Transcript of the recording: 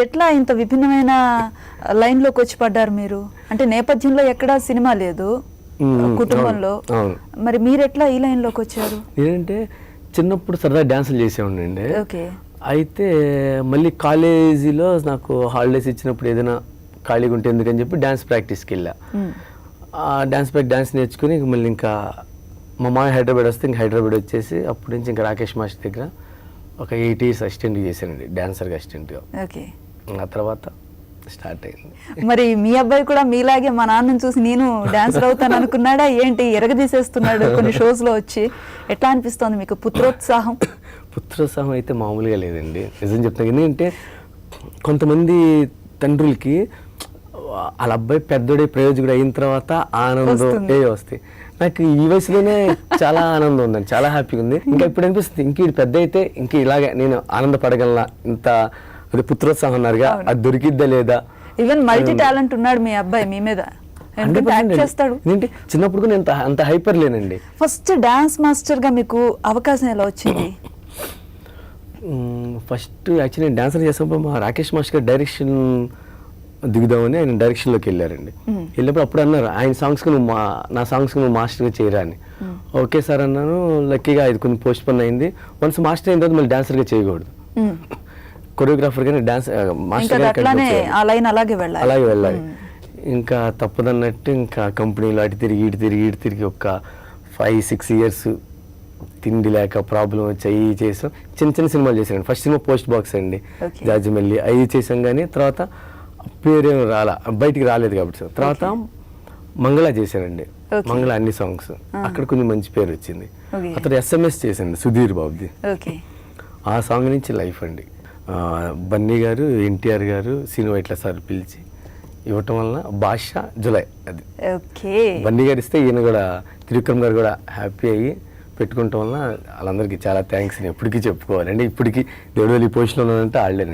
ఎట్లా ఇంత విభిన్నమైన లైన్లోకి వచ్చి పడ్డారు మీరు? అంటే నేపథ్యంలో ఎక్కడా సినిమా లేదు కుటుంబంలో, మరి మీరు ఎట్లా ఈ లైన్లోకి వచ్చారు? ఏంటంటే చిన్నప్పుడు సరదా డ్యాన్సులు చేసేవాడిని. ఓకే. అయితే మళ్ళీ కాలేజీలో నాకు హాలిడేస్ ఇచ్చినప్పుడు ఏదైనా ఖాళీగా ఉంటే ఎందుకని చెప్పి డ్యాన్స్ ప్రాక్టీస్కి వెళ్ళా. డ్యాన్స్ నేర్చుకుని మళ్ళీ ఇంకా మా మాయ హైదరాబాద్ వస్తే ఇంకా హైదరాబాద్ వచ్చేసి అప్పటి నుంచి ఇంకా రాకేష్ మాస్టర్ దగ్గర ఒక 8 years అసిస్టెంట్ చేశానండి, డాన్సర్గా అసిస్టెంట్గా. ఓకే. ఆ తర్వాత స్టార్ట్ అయింది. మరి మీ అబ్బాయి కూడా మీలాగే మా నాన్నని చూసి నేను డాన్సర్ అవుతాను అనుకున్నాడా ఏంటి? ఎరగదీసేస్తున్నాడు కొన్ని షోస్లో వచ్చి. ఎట్లా అనిపిస్తోంది మీకు పుత్రోత్సాహం? పుత్రోత్సాహం అయితే మామూలుగా లేదండి, నిజం చెప్తాను. ఎందుకంటే కొంతమంది తండ్రులకి వాళ్ళ అబ్బాయి పెద్దోడే ప్రయోజకుడు అయిన తర్వాత ఆనందం వస్తాయి. నాకు ఈ వయసులోనే చాలా ఆనందం ఉందండి, చాలా హ్యాపీగా ఉంది. ఇంకా ఇప్పుడు అనిపిస్తుంది ఇంక ఇది పెద్ద అయితే ఇంక ఇలాగే నేను ఆనందపడగలనా, ఇంత అది పుత్రోత్సాహం అన్నారుగా, అది దొరికిద్దా లేదా. ఈవెన్ మల్టీ టాలెంట్ ఉన్నాడు మీ అబ్బాయి మీ మీద, చేస్తాడు. ఏంటి చిన్నప్పుడు నేను అంత హైపర్ లేనండి. ఫస్ట్ డాన్స్ మాస్టర్ గా మీకు అవకాశం ఎలా వచ్చింది? ఫస్ట్ యాక్చువల్లీ నేను డాన్సర్ చేసినప్పుడు మా రాకేష్ మాస్టర్ గారు డైరెక్షన్ దిగుదామని ఆయన డైరెక్షన్లోకి వెళ్ళారండి. వెళ్ళినప్పుడు అప్పుడు అన్నారు ఆయన సాంగ్స్కి నువ్వు నా సాంగ్స్కి నువ్వు మాస్టర్గా చేయరా అని. ఓకే సార్ అన్నాను. లక్కీగా అది కొంచెం పోస్ట్ పోన్ అయింది. వన్స్ మాస్టర్ అయిన తర్వాత మళ్ళీ డాన్సర్గా చేయకూడదు, కొరియోగ్రాఫర్ గానే డాన్స్ మాస్టర్ అలాగే వెళ్ళాలి. ఇంకా తప్పదన్నట్టు ఇంకా కంపెనీలో అటు తిరిగి ఒక 5-6 years తిండి లేక ప్రాబ్లం వచ్చి చేసాం. చిన్న సినిమాలు చేశాను. ఫస్ట్ సినిమా పోస్ట్ బాక్స్ అండి, జాజిమెల్లి, అవి చేసాం. కానీ తర్వాత పేరేం బయటికి రాలేదు కాబట్టి తర్వాత మంగళ చేశానండి. మంగళ అన్ని సాంగ్స్, అక్కడ కొంచెం మంచి పేరు వచ్చింది. అతను SMS చేశాను సుధీర్ బాబుది. ఆ సాంగ్ నుంచి లైఫ్ అండి. బన్నీ గారు, NTR గారు, సీను వైట్ల సార్ పిలిచి ఇవ్వటం వలన భాష జులై అది బన్నీ గారు ఇస్తే ఈయన కూడా త్రివిక్రమ్ గారు కూడా హ్యాపీ అయ్యి పెట్టుకోవటం వలన వాళ్ళందరికీ చాలా థ్యాంక్స్ ఎప్పటికీ చెప్పుకోవాలండి. ఇప్పటికీ దేవుడు ఈ పొజిషన్లో ఉన్నానంటే వాళ్ళేనండి.